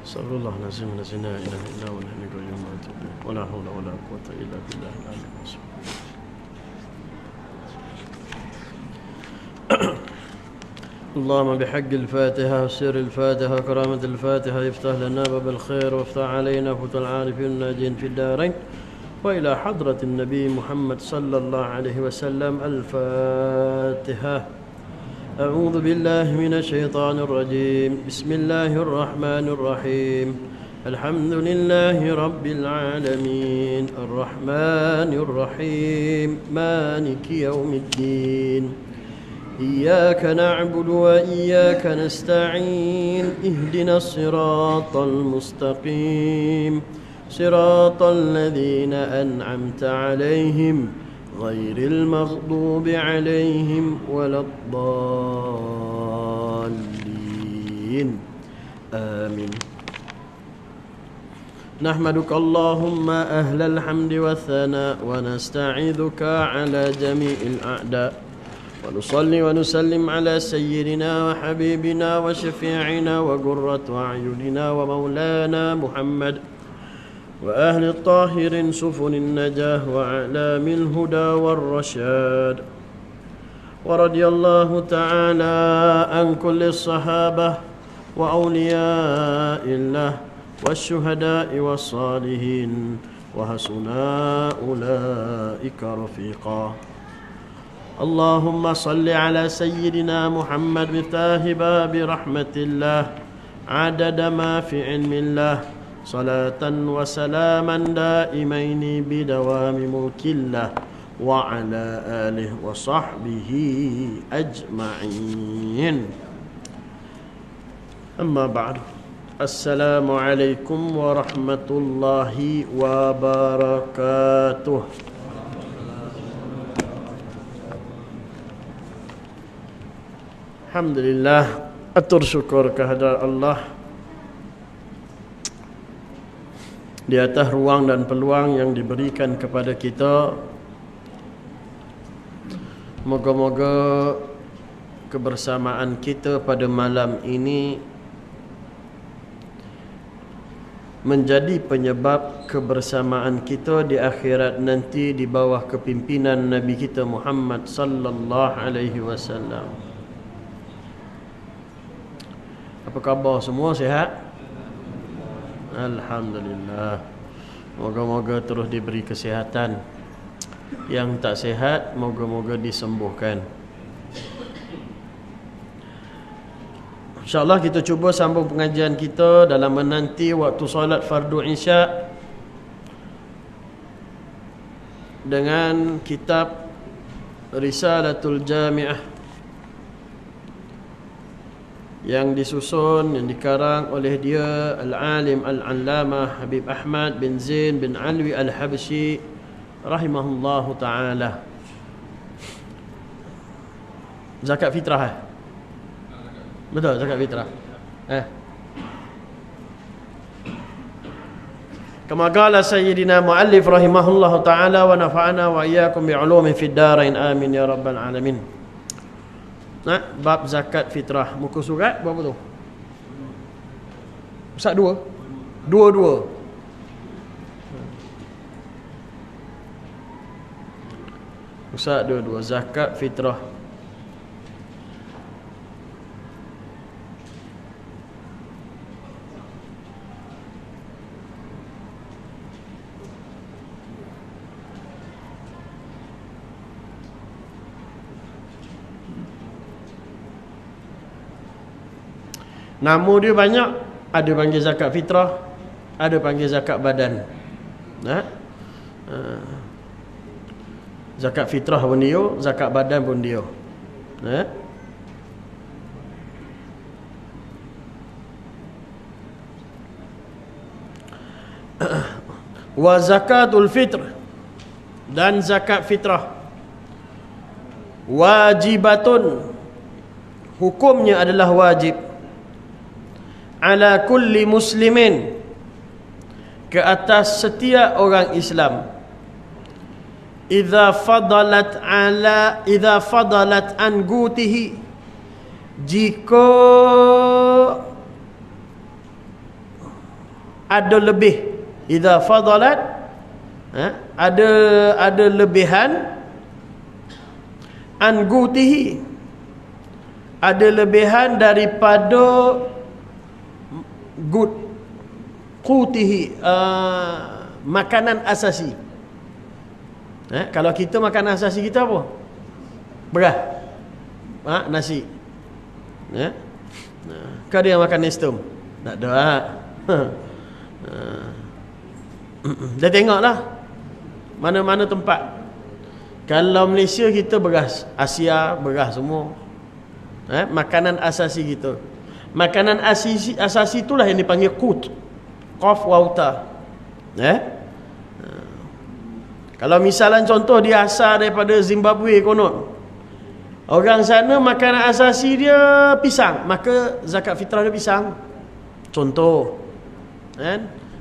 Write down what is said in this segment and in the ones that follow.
Astagfirullah nazim la ilaha illa huwa al-hayyul qayyum wa la hawla wa la quwwata illa billahil aliyyil azim. اللهم بحق الفاتحة وسر الفاتحة وكرامة الفاتحة يفتح لنا باب الخير وافتح علينا فتح العارفين الناجين في الدارين وإلى حضرة النبي محمد صلى الله عليه وسلم. الفاتحة. أعوذ بالله من الشيطان الرجيم. بسم الله الرحمن الرحيم. الحمد لله رب العالمين الرحمن الرحيم مالك يوم الدين إياك نعبد وإياك نستعين اهدنا الصراط المستقيم صراط الذين أنعمت عليهم غير المغضوب عليهم ولا الضالين آمين. نحمدك اللهم أهل الحمد والثناء ونستعيذك على جميع الأعداء ونصلي ونسلم على سيدنا وحبيبنا وشفيعنا وقرة أعيننا ومولانا محمد وأهل الطاهرين سفن النجاة وأعلام الهدى والرشاد. ورضي الله تعالى عن كل الصحابة وأولياء الله والشهداء والصالحين وحسن أولئك رفيقا. اللهم صل على سيدنا محمد مفتاح باب رحمة الله عدد ما في علم الله صلاة وسلاما دائمين بدوام ملك الله وعلى آله وصحبه أجمعين. أما بعد. السلام عليكم ورحمة الله وبركاته. Alhamdulillah, atur syukur kehadirat Allah di atas ruang dan peluang yang diberikan kepada kita. Moga-moga kebersamaan kita pada malam ini menjadi penyebab kebersamaan kita di akhirat nanti di bawah kepimpinan Nabi kita Muhammad sallallahu alaihi wasallam. Apa khabar semua, sihat? Alhamdulillah. Moga-moga terus diberi kesihatan. Yang tak sihat, moga-moga disembuhkan. InsyaAllah kita cuba sambung pengajian kita dalam menanti waktu solat fardu isya dengan kitab Risalatul Jami'ah yang disusun, yang dikarang oleh dia Al-Alim Al-Allamah Habib Ahmad bin Zain bin Alwi Al-Habsyi rahimahullahu ta'ala. Zakat fitrah betul, zakat fitrah Kama qala Sayyidina Muallif rahimahullahu ta'ala wa nafa'ana wa iyyakum bi'ulumi fid darain amin ya rabbal alamin. Nah, bab zakat fitrah. Muka surat berapa tu? Ustaz dua? Dua. Ustaz dua. Zakat fitrah. Nama dia banyak. Ada panggil zakat fitrah, ada panggil zakat badan. Zakat fitrah pun dia, zakat badan pun dia. Wa zakatul fitr, dan zakat fitrah wajibatun, hukumnya adalah wajib, ala kulli muslimin, ke atas setiap orang Islam, idza fadalat an gutihi, jika ada lebih, idza fadalat, ada lebihan, an gutihi, ada lebihan daripada gut, qutihi, makanan asasi. Kalau kita makanan asasi kita apa? Beras, nasi. Kau ada yang makan nestum? Tak ada. Dah tengoklah mana-mana tempat. Kalau Malaysia kita beras, Asia beras semua. Makanan asasi kita. Makanan asasi itulah yang dipanggil qut. Qaf wa ta. Kalau misalan contoh dia asal daripada Zimbabwe konon, orang sana makanan asasi dia pisang, maka zakat fitrah dia pisang. Contoh.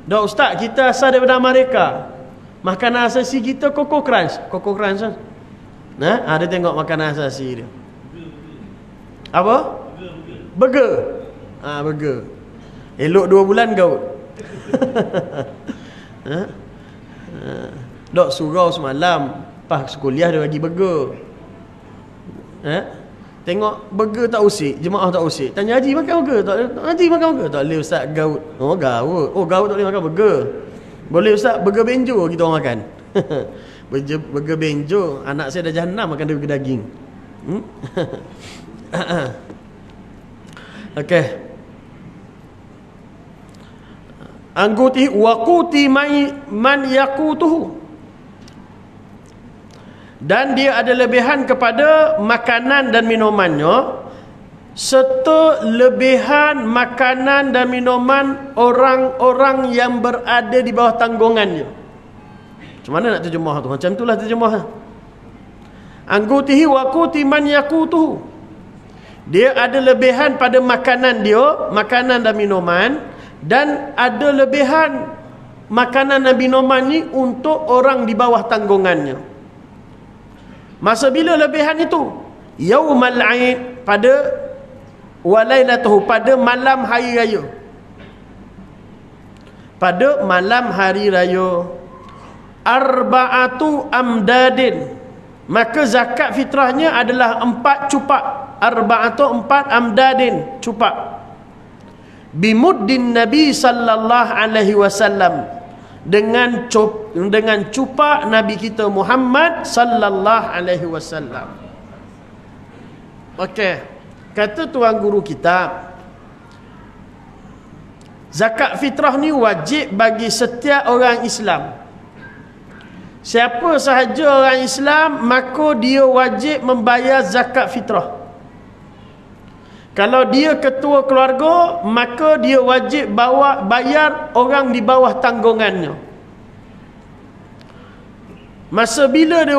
Dah ustaz, kita asal daripada Amerika, makanan asasi kita Coco Crunch. Coco Crunch kan? Ada tengok makanan asasi dia. Apa? Burger. Burger. Elok 2 bulan gaut. Dok surau semalam, pas kuliah dia bagi burger. Tengok burger tak usik, jemaah tak usik. Tanya haji makan burger tak? Haji makan burger tak? Boleh ustaz, gaut. Gaut. Gaut tak boleh makan burger. Boleh ustaz, burger benjo kita orang makan. Burger benjo, anak saya dah jahanam makan burger daging. Okey. Angguti waquti man yaqutuhu, dan dia ada lebihan kepada makanan dan minumannya, serta lebihan makanan dan minuman orang-orang yang berada di bawah tanggungannya. Macam mana nak terjemah tu? Macam itulah terjemah. Anggutihi waquti man yaqutuhu, dia ada lebihan pada makanan dia, makanan dan minuman, dan ada lebihan makanan dan minuman ni untuk orang di bawah tanggungannya. Masa bila lebihan itu? Yaumal Aid, pada walailatuhu, pada malam hari raya. Pada malam hari raya. Arba'atu amdadin, maka zakat fitrahnya adalah 4 cupak. Arba'atu 4 amdadin, cupak. Bimuddin Nabi sallallahu alaihi wasallam, dengan cupak Nabi kita Muhammad sallallahu alaihi wasallam. Okey, kata tuan guru kita, zakat fitrah ni wajib bagi setiap orang Islam. Siapa sahaja orang Islam, maka dia wajib membayar zakat fitrah. Kalau dia ketua keluarga, maka dia wajib bayar orang di bawah tanggungannya. Masa bila dia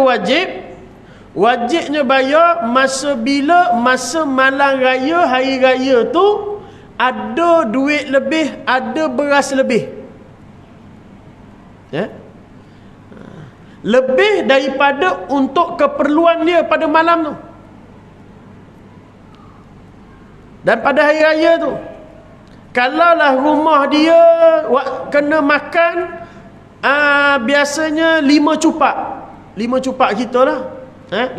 wajibnya bayar masa bila, masa malam raya, hari raya tu ada duit lebih, ada beras lebih. Lebih daripada untuk keperluan dia pada malam tu. Dan pada hari raya tu, kalaulah rumah dia kena makan biasanya 5 cupak. 5 cupak kita lah. 5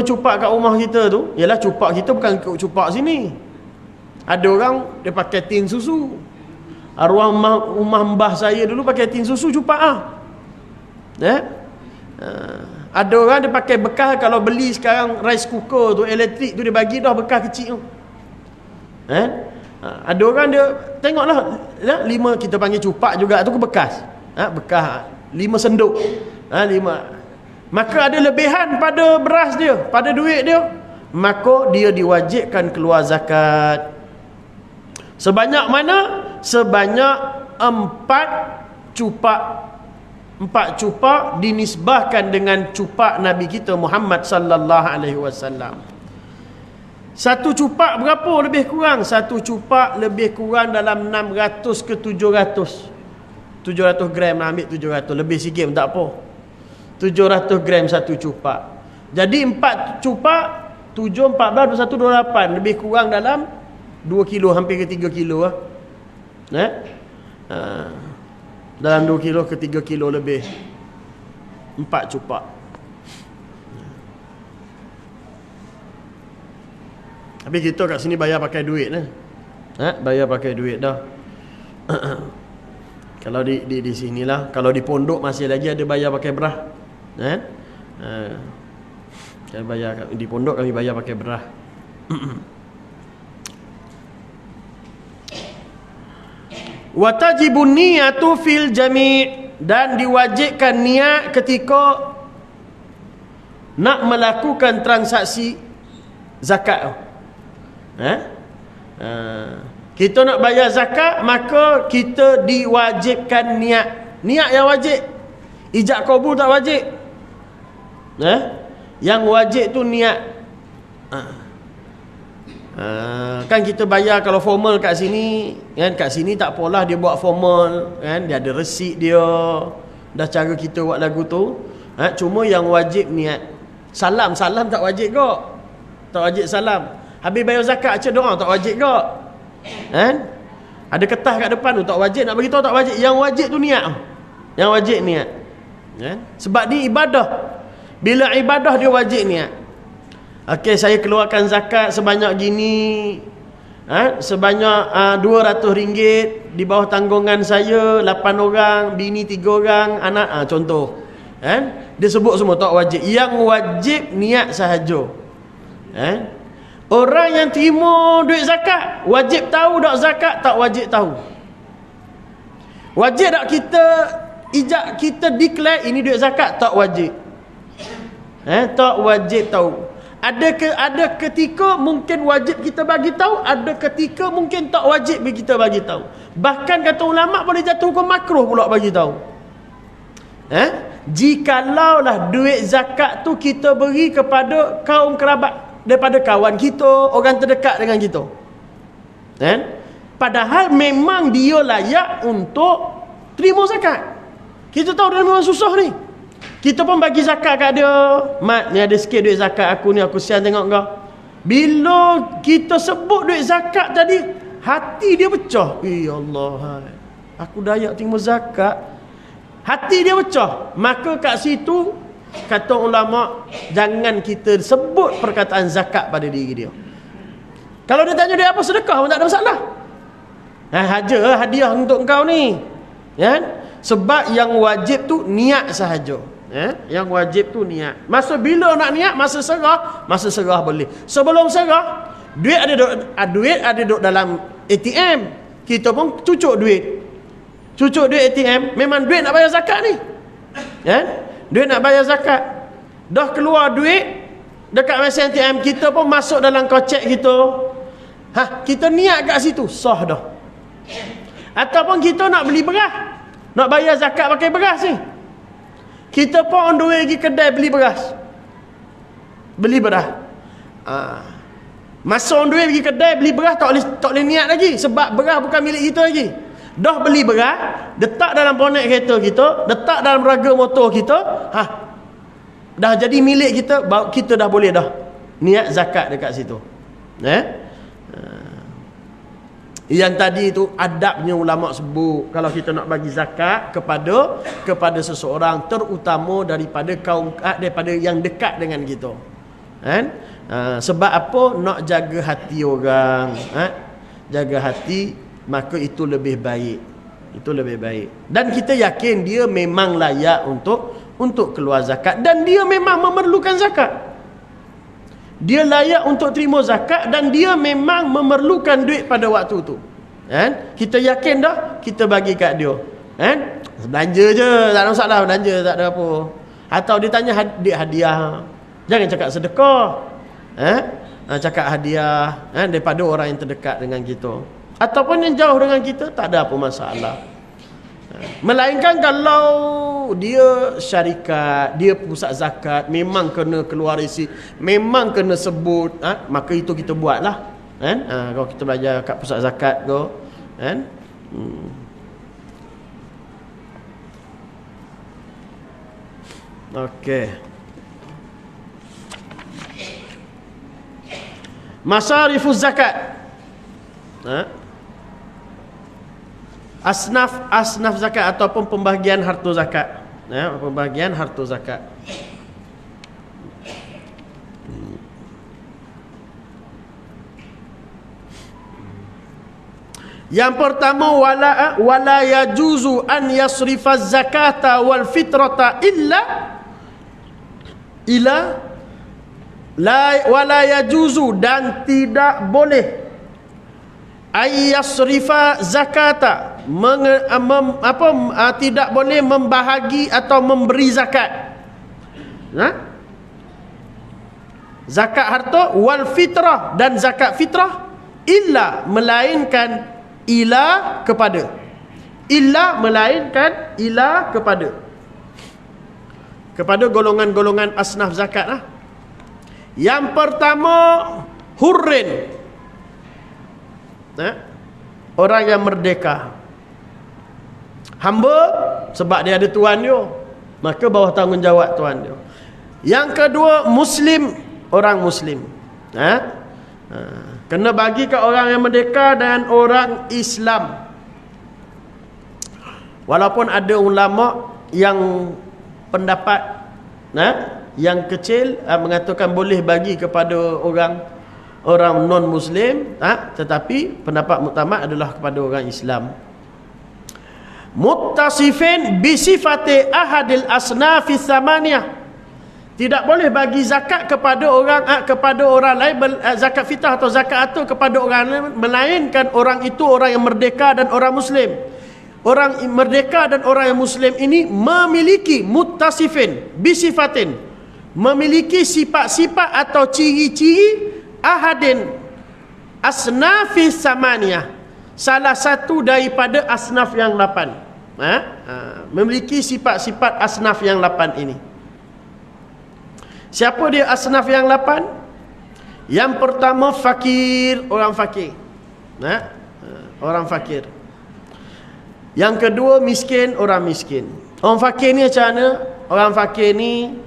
cupak kat rumah kita tu, ialah cupak kita bukan cupak sini. Ada orang dia pakai tin susu. Arwah rumah mbah saya dulu pakai tin susu cupak Ada orang dia pakai bekas, kalau beli sekarang rice cooker tu elektrik tu, dia bagi dah bekas kecil tu. Ada orang dia tengoklah ya, 5 kita panggil cupak juga tu ke bekas. Bekas 5 senduk. 5. Maka ada lebihan pada beras dia, pada duit dia, maka dia diwajibkan keluar zakat. Sebanyak mana? Sebanyak 4 cupak. 4 cupak dinisbahkan dengan cupak Nabi kita Muhammad sallallahu alaihi wasallam. Satu cupak berapa lebih kurang? Satu cupak lebih kurang dalam 600 ke 700. 700 gram lah, ambil 700. Lebih sikit pun tak apa. 700 gram satu cupak. Jadi 4 cupak 7, 14, 21, 28. Lebih kurang dalam 2 kilo, hampir ke 3 kilo lah. Dalam 2 kilo ke 3 kilo lebih. 4 cupak. Tapi kita kat sini bayar pakai duit lah. Bayar pakai duit dah. Kalau di sinilah, kalau di pondok masih lagi ada bayar pakai berah. Kami bayar di pondok, kami bayar pakai berah. Wa tajibun niyatu fil jami', dan diwajibkan niat ketika nak melakukan transaksi zakat. Kita nak bayar zakat, maka kita diwajibkan niat. Niat yang wajib. Ijab kabul tak wajib. Yang wajib tu niat. Kan kita bayar kalau formal kat sini, kan, kat sini tak apalah dia buat formal, kan, dia ada resit dia, dah cara kita buat lagu tu. Cuma yang wajib niat. Salam tak wajib kok. Tak wajib salam. Habis bayar zakat aja doa tak wajib kok. Ada kertas kat depan tu tak wajib, nak bagi tahu tak wajib. Yang wajib tu niat. Yang wajib niat. Sebab ni ibadah. Bila ibadah dia wajib niat. Okey, saya keluarkan zakat sebanyak gini. Sebanyak RM200 di bawah tanggungan saya 8 orang, bini 3 orang, anak, contoh. Dia sebut semua tak wajib. Yang wajib niat sahaja. Orang yang terima duit zakat wajib tahu tak zakat? Tak wajib tahu. Wajib tak kita ijab, kita declare ini duit zakat? Tak wajib. Tak wajib tahu. Ada ketika mungkin wajib kita bagi tahu, ada ketika mungkin tak wajib kita bagi tahu. Bahkan kata ulama boleh jatuh hukum makruh pula bagi tahu. Jikalaulah duit zakat tu kita beri kepada kaum kerabat, daripada kawan kita, orang terdekat dengan kita. Padahal memang dia layak untuk terima zakat. Kita tahu dia memang susah ni. Kita pun bagi zakat kat dia. Mat, ni ada sikit duit zakat aku ni, aku sian tengok kau. Bila kita sebut duit zakat tadi, hati dia pecah. Ya Allah, aku dayak terima zakat. Hati dia pecah. Maka kat situ kata ulama, jangan kita sebut perkataan zakat pada diri dia. Kalau dia tanya dia apa sedekah pun tak ada masalah. Hadiah untuk engkau ni. Sebab yang wajib tu niat sahaja. Yang wajib tu niat. Masa bila nak niat? Masa serah boleh. Sebelum serah, duit ada duduk dalam ATM. Kita pun cucuk duit ATM. Memang duit nak bayar zakat ni. Duit nak bayar zakat. Dah keluar duit dekat mesin ATM, kita pun masuk dalam kocek kita. Kita niat kat situ, sah dah. Ataupun kita nak beli beras, nak bayar zakat pakai beras ni, kita pun on the way pergi kedai beli beras. Masa on the way pergi kedai beli beras, tak boleh niat lagi. Sebab beras bukan milik kita lagi. Dah beli beras, letak dalam bonet kereta kita, letak dalam raga motor kita, dah jadi milik kita, kita dah boleh dah niat zakat dekat situ. Yang tadi itu adabnya ulama sebut, kalau kita nak bagi zakat kepada seseorang, terutama daripada daripada yang dekat dengan kita. Sebab apa? Nak jaga hati orang. Jaga hati, maka itu lebih baik. Itu lebih baik. Dan kita yakin dia memang layak untuk keluar zakat, dan dia memang memerlukan zakat. dia layak untuk terima zakat dan dia memang memerlukan duit pada waktu tu. Kan? Kita yakin dah, kita bagi kat dia. Kan? Belanja je, tak ada masalah, belanja tak ada apa. Atau dia tanya hadiah. Jangan cakap sedekah. Cakap hadiah daripada orang yang terdekat dengan kita. Ataupun yang jauh dengan kita, tak ada apa masalah. Melainkan kalau dia syarikat, dia pusat zakat, memang kena keluar isi, memang kena sebut, maka itu kita buatlah. Kan? Kalau kita belajar kat pusat zakat ke, kan? Okey. Masarifuz zakat. Asnaf zakat ataupun pembahagian harta zakat. Pembahagian harta zakat. Yang pertama, wala yajuzu an yasrifaz zakata wal fitrata wala yajuzu, dan tidak boleh ay yasrifa zakata, tidak boleh membahagi atau memberi zakat. Zakat harta wal fitrah, dan zakat fitrah, illa, melainkan ila kepada, kepada golongan-golongan asnaf zakat lah. Yang pertama, hurrin, orang yang merdeka, hamba, sebab dia ada tuan dia, maka bawah tanggungjawab tuan dia. Yang kedua, muslim, orang muslim, kena bagi ke orang yang merdeka dan orang Islam. Walaupun ada ulama yang pendapat yang kecil mengatakan boleh bagi kepada orang non muslim, tetapi pendapat muktamad adalah kepada orang Islam. Muttasifin bi sifati ahadil asnafi tsamaniyah, tidak boleh bagi zakat kepada orang lain, zakat fitrah atau zakat itu kepada orang lain, melainkan orang itu orang yang merdeka dan orang muslim. Orang merdeka dan orang yang muslim ini memiliki muttasifin bisifatin, memiliki sifat-sifat atau ciri-ciri ahadin asnafis samaniyah, salah satu daripada asnaf yang 8. Memiliki sifat-sifat asnaf yang 8 ini. Siapa dia asnaf yang 8? Yang pertama, fakir, orang fakir. Orang fakir. Yang kedua, miskin, orang miskin. Orang fakir ni macam mana? Orang fakir ni,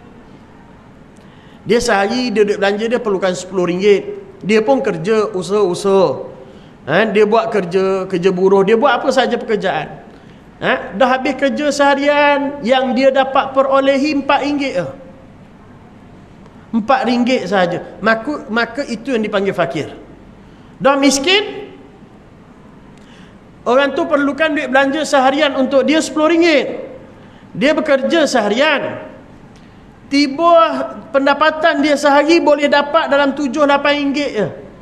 dia sehari dia duduk belanja, dia perlukan RM10. Dia pun kerja, usaha-usaha. Dia buat kerja buruh, dia buat apa saja pekerjaan. Dah habis kerja seharian, yang dia dapat perolehi RM4 RM4 sahaja. Maka itu yang dipanggil fakir. Dah miskin, orang tu perlukan duit belanja seharian untuk dia RM10. Dia bekerja seharian, tiba pendapatan dia sehari boleh dapat dalam RM7-8 je,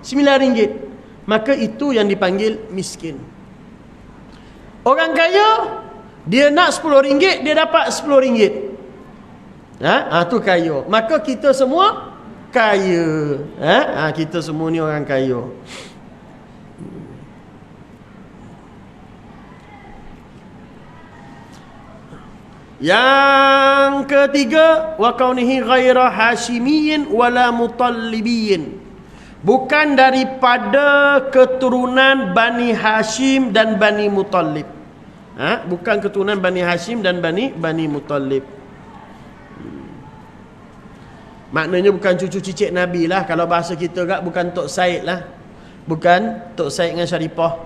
RM9. Maka itu yang dipanggil miskin. Orang kaya, dia nak RM10, dia dapat RM10. Tu kaya. Maka kita semua kaya. Kita semua ni orang kaya. Yang ketiga, wa kaunihi ghaira hashimiyyin wala mutallibiyyin, bukan daripada keturunan Bani Hashim dan Bani Muttalib. Bukan keturunan Bani Hashim dan Bani Muttalib. Maknanya bukan cucu cicit Nabi lah. Kalau bahasa kita kat, bukan Tok Said lah. Bukan Tok Said dengan Syarifah.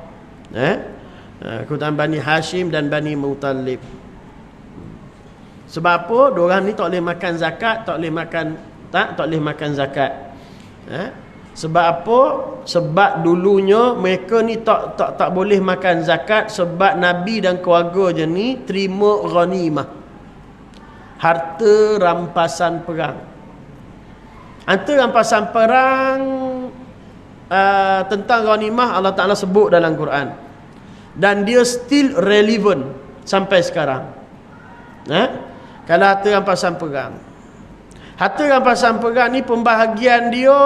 Keturunan Bani Hashim dan Bani Muttalib. Sebab apa? Diorang ni tak boleh makan zakat, tak boleh makan zakat. Sebab apa? Sebab dulunya mereka ni tak boleh makan zakat sebab Nabi dan keluarga je ni terima ghanimah, harta rampasan perang. Antara rampasan perang tentang ghanimah Allah Ta'ala sebut dalam Quran, dan dia still relevant sampai sekarang. Kalau harta rampasan perang, harta rampasan perang ni pembahagian dia,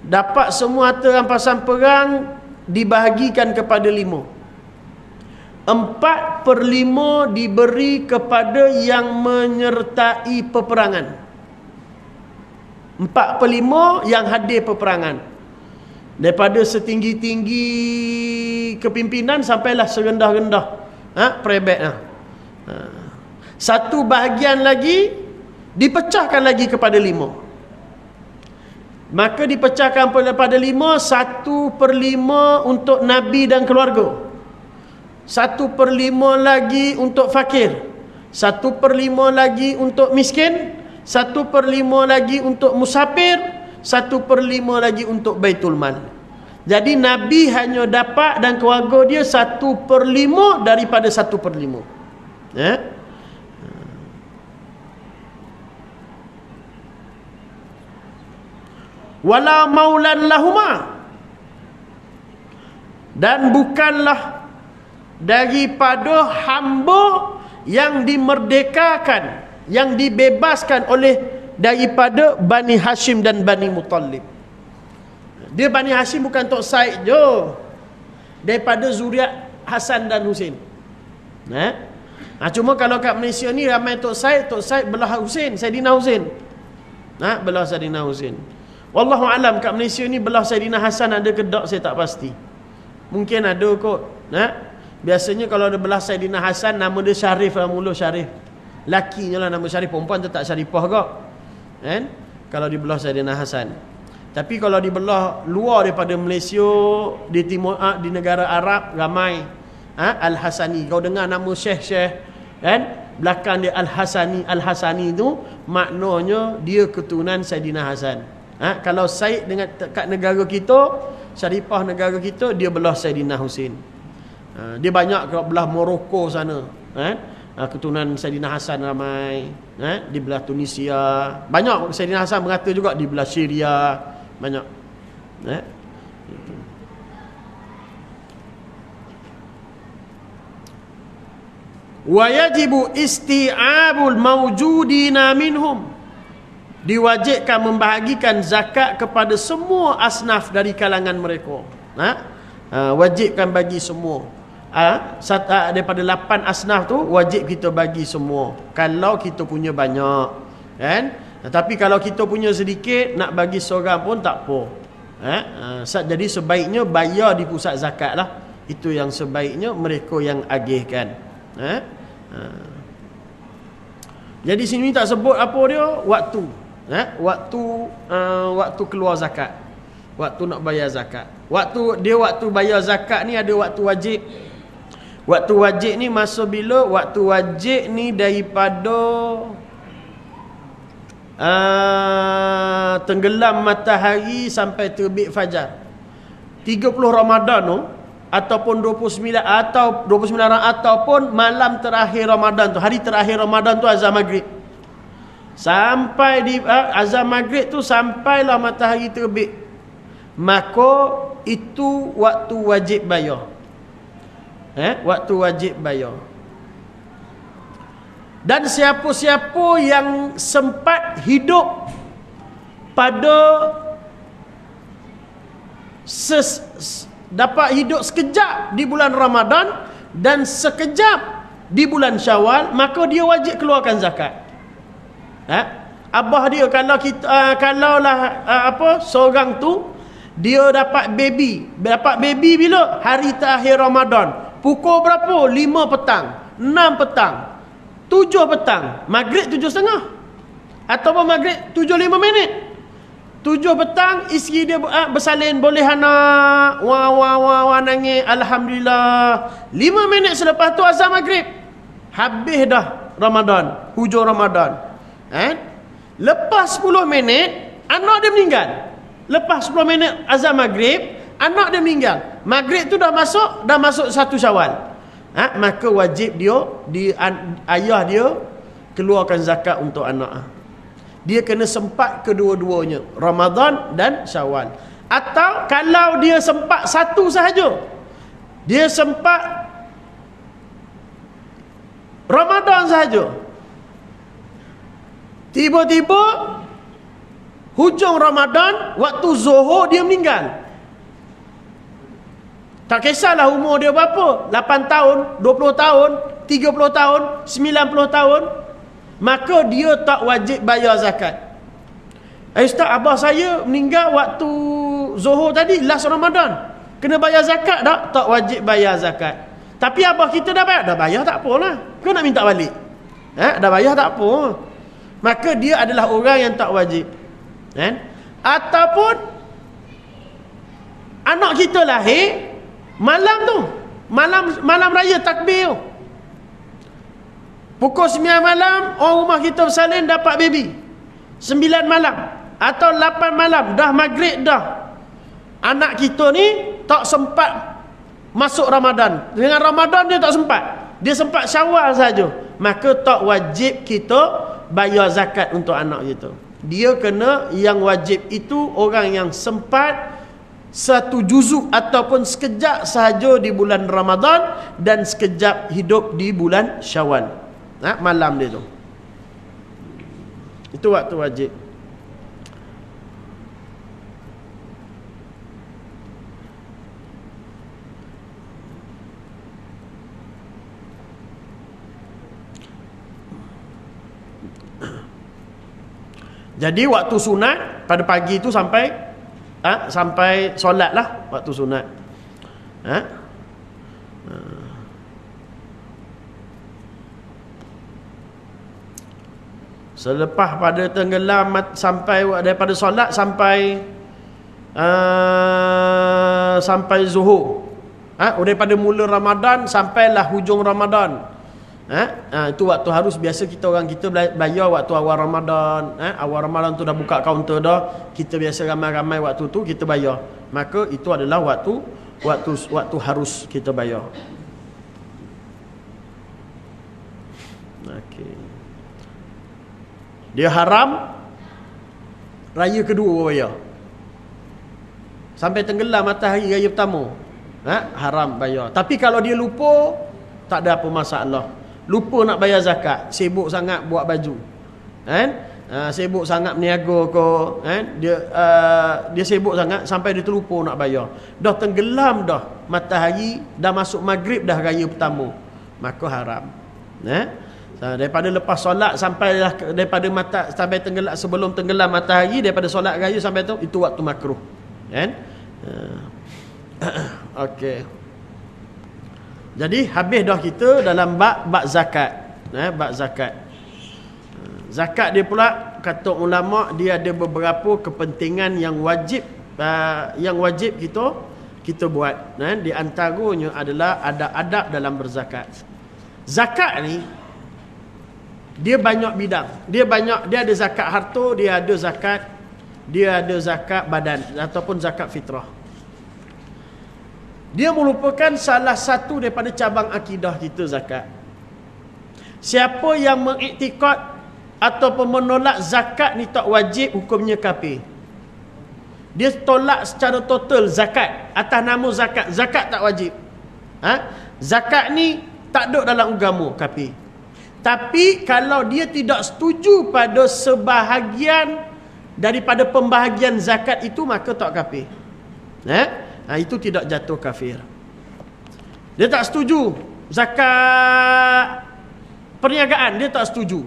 dapat semua harta rampasan perang dibahagikan kepada 5. 4/5 diberi kepada yang menyertai peperangan. 4/5 yang hadir peperangan. Daripada setinggi-tinggi kepimpinan sampailah serendah-rendah perebet. Satu bahagian lagi dipecahkan lagi kepada 5. Maka dipecahkan kepada 5, 1/5 untuk Nabi dan keluarga, 1/5 lagi untuk fakir, 1/5 lagi untuk miskin, 1/5 lagi untuk musafir, 1/5 lagi untuk Baitul Mal. Jadi Nabi hanya dapat dan keluarga dia 1/5 daripada 1/5. Wala maulan lahuma, dan bukanlah daripada hamba yang dimerdekakan, yang dibebaskan oleh daripada Bani Hashim dan Bani Muttalib. Dia Bani Hashim bukan Tok Said je, daripada zuriat Hasan dan Husin. Cuma kalau kat Malaysia ni ramai Tok Said belah Husin, Saidina Husin. Belah Saidina Husin. Wallahu alam, kat Malaysia ni belah Saidina Hasan ada ke tak saya tak pasti. Mungkin ada kot. Biasanya kalau ada belah Saidina Hasan, nama dia Syarif lah, mula Syarif. Lakinya lah nama Syarif, perempuan tetap Syarifah kok. Kalau di belah Saidina Hasan. Tapi kalau di belah luar daripada Malaysia, di timur, di negara Arab ramai Al-Hasani. Kau dengar nama Syekh belakang dia Al-Hasani tu maknanya dia keturunan Saidina Hasan. Kalau Said dengan kat negara kita, Syarifah negara kita, dia belah Saidina Husin. Dia banyak kat belah Morocco sana. Keturunan Saidina Hasan ramai. Di belah Tunisia. Banyak Saidina Hasan merata juga di belah Syria. Banyak. Wa yajibu isti'abul mawjudina minhum, diwajibkan membahagikan zakat kepada semua asnaf dari kalangan mereka. Wajibkan bagi semua. Daripada 8 asnaf tu wajib kita bagi semua kalau kita punya banyak, tapi kalau kita punya sedikit, nak bagi seorang pun tak apa. Jadi sebaiknya bayar di pusat zakat lah. Itu yang sebaiknya mereka yang agihkan. Jadi sini tak sebut apa dia, waktu. Waktu keluar zakat, waktu nak bayar zakat. Waktu bayar zakat ni ada waktu wajib. Waktu wajib ni masa bila? Waktu wajib ni daripada tenggelam matahari sampai terbit fajar 30 Ramadan tu, ataupun 29 ataupun malam terakhir Ramadan tu, hari terakhir Ramadan tu azan maghrib. Sampai di azan maghrib tu sampailah matahari terbit, maka itu waktu wajib bayar. Waktu wajib bayar. Dan siapa-siapa yang sempat hidup pada dapat hidup sekejap di bulan Ramadan dan sekejap di bulan Syawal, maka dia wajib keluarkan zakat. Abah dia seorang tu dia dapat baby bila? Hari terakhir Ramadan. Pukul berapa? 5 petang, 6 petang, 7 petang, maghrib 7.30 ataupun maghrib 7.5 minit. 7 petang isteri dia bersalin, boleh anak, wah nangis, alhamdulillah. 5 minit selepas tu azan maghrib, habis dah Ramadan, hujung Ramadan. Lepas 10 minit anak dia meninggal. Lepas 10 minit azan maghrib, anak dia meninggal. Maghrib tu dah masuk 1 Syawal. Maka wajib ayah dia keluarkan zakat untuk anak. dia kena sempat kedua-duanya, Ramadan dan Syawal. Atau kalau dia sempat satu sahaja, dia sempat Ramadan sahaja, tiba-tiba hujung Ramadan, waktu Zuhur dia meninggal. Tak kisahlah umur dia berapa, 8 tahun, 20 tahun, 30 tahun, 90 tahun, maka dia tak wajib bayar zakat. Ustaz, abah saya meninggal waktu Zuhur tadi, last Ramadan, kena bayar zakat tak? Tak wajib bayar zakat. Tapi abah kita dah bayar? Dah bayar, tak apalah. Kau nak minta balik? Dah bayar, tak apa. Maka dia adalah orang yang tak wajib. Ataupun anak kita lahir malam tu, malam raya takbir tu, pukul 9 malam orang rumah kita bersalin dapat baby, 9 malam atau 8 malam dah maghrib dah, anak kita ni tak sempat masuk Ramadan. Dengan Ramadan dia tak sempat, dia sempat Syawal saja, maka tak wajib kita bayar zakat untuk anak kita. Dia kena, yang wajib itu orang yang sempat satu juzuk ataupun sekejap sahaja di bulan Ramadan dan sekejap hidup di bulan Syawal. Malam dia tu, itu waktu wajib. Jadi waktu sunat pada pagi itu sampai solat lah waktu sunat. Selepas pada tenggelam sampai daripada solat sampai Zuhur. Daripada mula Ramadan sampailah hujung Ramadan. Itu waktu harus biasa orang kita bayar waktu awal Ramadan. Awal Ramadan tu dah buka kaunter dah, kita biasa ramai-ramai waktu tu kita bayar. Maka itu adalah waktu harus kita bayar. Okey. Dia haram raya kedua bayar. Sampai tenggelam matahari raya pertama, haram bayar. Tapi kalau dia lupa, tak ada apa masalah. Lupa nak bayar zakat, sibuk sangat buat baju, sibuk sangat meniaga ke, dia sibuk sangat sampai dia terlupa nak bayar. Dah tenggelam dah matahari, dah masuk maghrib dah raya pertama, maka haram. Daripada lepas solat sampai tenggelam, sebelum tenggelam matahari, daripada solat raya sampai tu, itu waktu makruh. Okey. Jadi habis dah kita dalam bab zakat. Bab zakat. Zakat dia pula, kata ulama, dia ada beberapa kepentingan yang wajib kita buat. Di antaranya adalah ada adab dalam berzakat. Zakat ni dia banyak bidang. Dia ada zakat harta, dia ada zakat badan ataupun zakat fitrah. Dia merupakan salah satu daripada cabang akidah kita, zakat. Siapa yang mengiktikad ataupun menolak zakat ni tak wajib, hukumnya kafir. Dia tolak secara total zakat atas nama zakat. Zakat tak wajib. Zakat ni tak ada dalam agama, kafir. Tapi kalau dia tidak setuju pada sebahagian daripada pembahagian zakat itu, maka tak kafir. Itu tidak jatuh kafir. Dia tak setuju zakat perniagaan, dia tak setuju.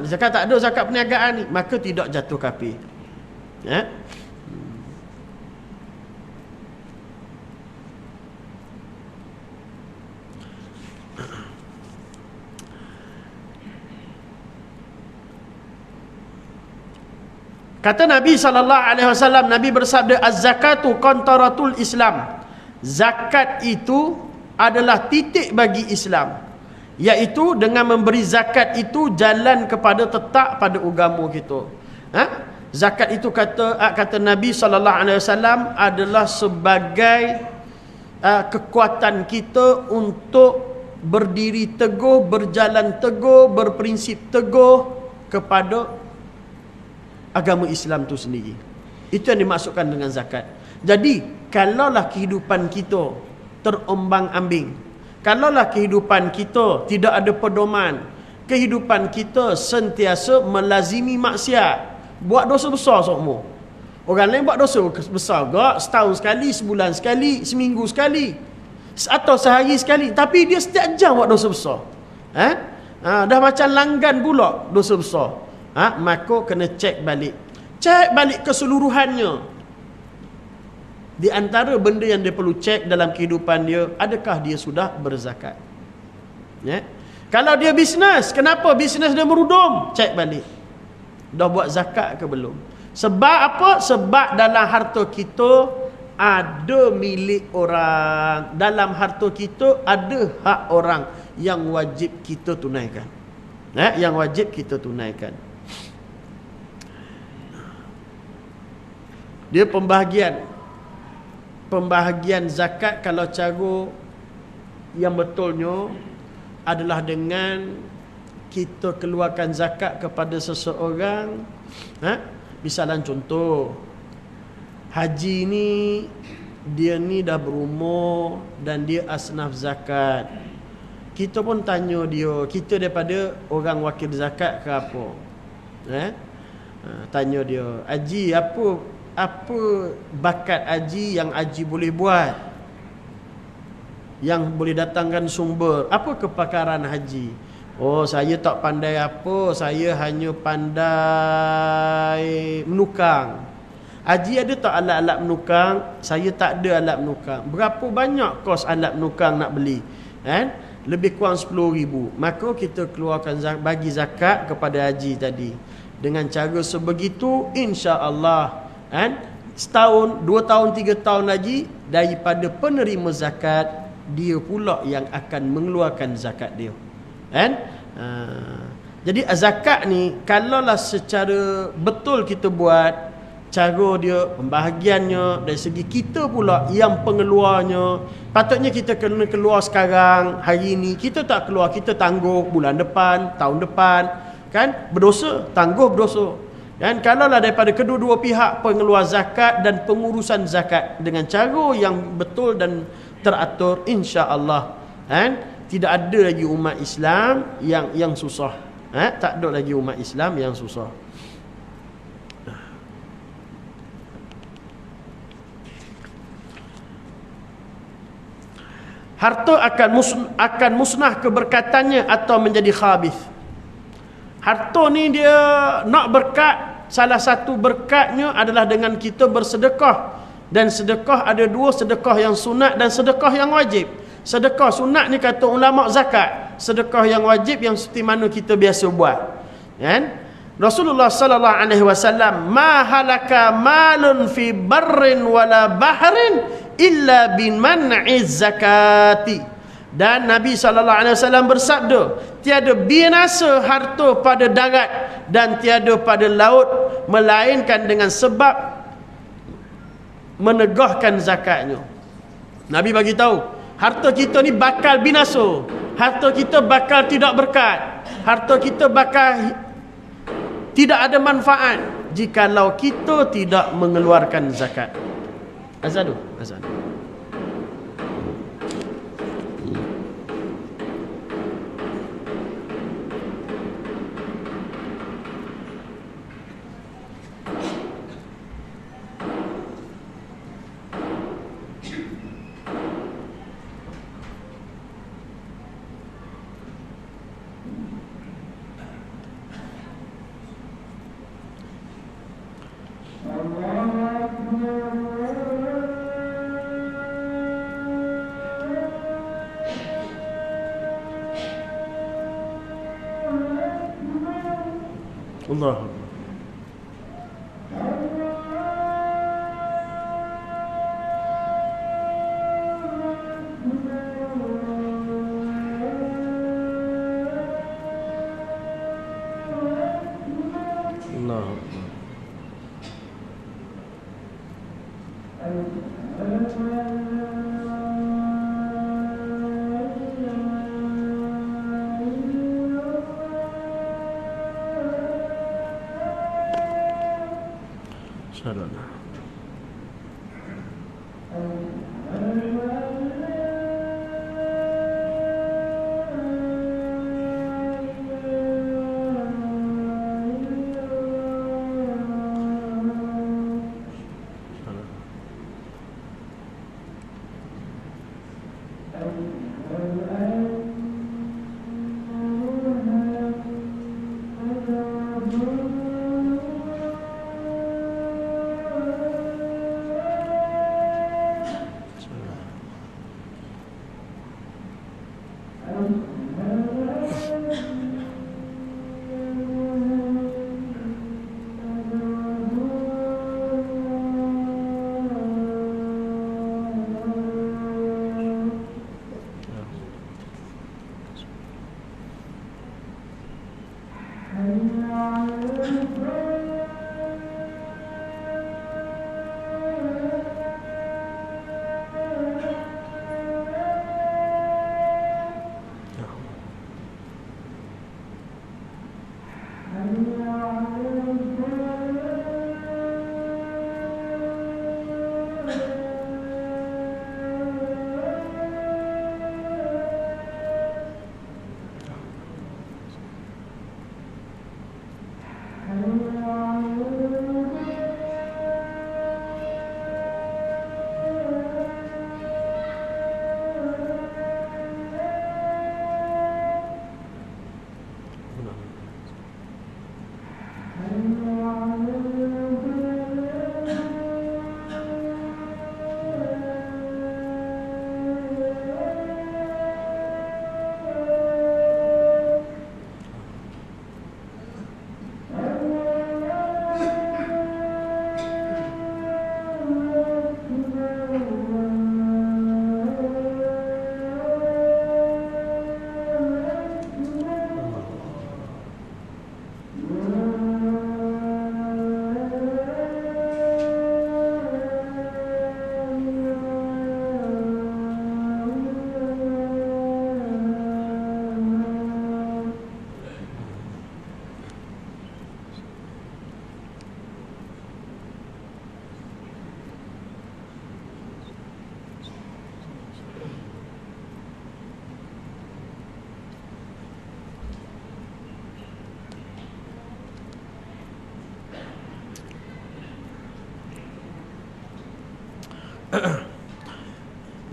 Zakat tak ada zakat perniagaan ni, maka tidak jatuh kafir. Kata Nabi SAW, Nabi bersabda, az-zakatu qantaratul Islam. Zakat itu adalah titik bagi Islam, iaitu dengan memberi zakat itu jalan kepada tetap pada agama kita. Zakat itu kata Nabi SAW adalah sebagai kekuatan kita untuk berdiri teguh, berjalan teguh, berprinsip teguh kepada agama Islam tu sendiri. Itu yang dimaksudkan dengan zakat. Jadi kalaulah kehidupan kita terombang-ambing, kalaulah kehidupan kita tidak ada pedoman, kehidupan kita sentiasa melazimi maksiat, buat dosa besar semua. Orang lain buat dosa besar gak setahun sekali, sebulan sekali, seminggu sekali, atau sehari sekali, tapi dia setiap jam buat dosa besar. Dah macam langgan pula dosa besar. Maka kena cek balik. Cek balik keseluruhannya. Di antara benda yang dia perlu cek dalam kehidupan dia, adakah dia sudah berzakat? Kalau dia bisnes, kenapa bisnes dia merudum? Cek balik. Dah buat zakat ke belum? Sebab apa? Sebab dalam harta kita ada milik orang. Dalam harta kita ada hak orang yang wajib kita tunaikan. Yang wajib kita tunaikan. Dia pembahagian zakat kalau cara yang betulnya adalah dengan kita keluarkan zakat kepada seseorang. Misalnya contoh, haji ni, dia ni dah berumur dan dia asnaf zakat. Kita pun tanya dia, kita daripada orang wakil zakat ke apa? Tanya dia, haji apa bakat haji yang haji boleh buat, yang boleh datangkan sumber? Apa kepakaran haji? Oh, saya tak pandai apa, saya hanya pandai menukang. Haji ada tak alat-alat menukang? Saya tak ada alat menukang. Berapa banyak kos alat menukang nak beli? Lebih kurang 10,000. Maka kita keluarkan bagi zakat kepada haji tadi. Dengan cara sebegitu, insya-Allah, setahun, 2 tahun, 3 tahun lagi, daripada penerima zakat, dia pula yang akan mengeluarkan zakat dia. Jadi zakat ni kalaulah secara betul kita buat, cara dia, pembahagiannya, dari segi kita pula yang pengeluarnya, patutnya kita kena keluar sekarang, hari ni. Kita tak keluar, kita tangguh bulan depan, tahun depan, kan? Berdosa, tangguh berdosa. Dan kalaulah daripada kedua-dua pihak, pengeluar zakat dan pengurusan zakat dengan cara yang betul dan teratur, insya-Allah, tidak ada lagi umat Islam yang susah. Tak ada lagi umat Islam yang susah. Harta akan musnah keberkatannya atau menjadi khabith. Harta ni dia nak berkat, salah satu berkatnya adalah dengan kita bersedekah. Dan sedekah ada dua, sedekah yang sunat dan sedekah yang wajib. Sedekah sunat ni kata ulama zakat. Sedekah yang wajib yang seperti mana kita biasa buat. Rasulullah sallallahu alaihi wasallam, ma halaka malun fi barrin wala bahrin illa bin man'iz zakati. Dan Nabi sallallahu alaihi wasallam bersabda, tiada binasa harta pada darat dan tiada pada laut melainkan dengan sebab menegahkan zakatnya. Nabi bagi tahu, harta kita ni bakal binasa, harta kita bakal tidak berkat, harta kita bakal tidak ada manfaat jikalau kita tidak mengeluarkan zakat. Azan. Allah. Allah. Subhanallah.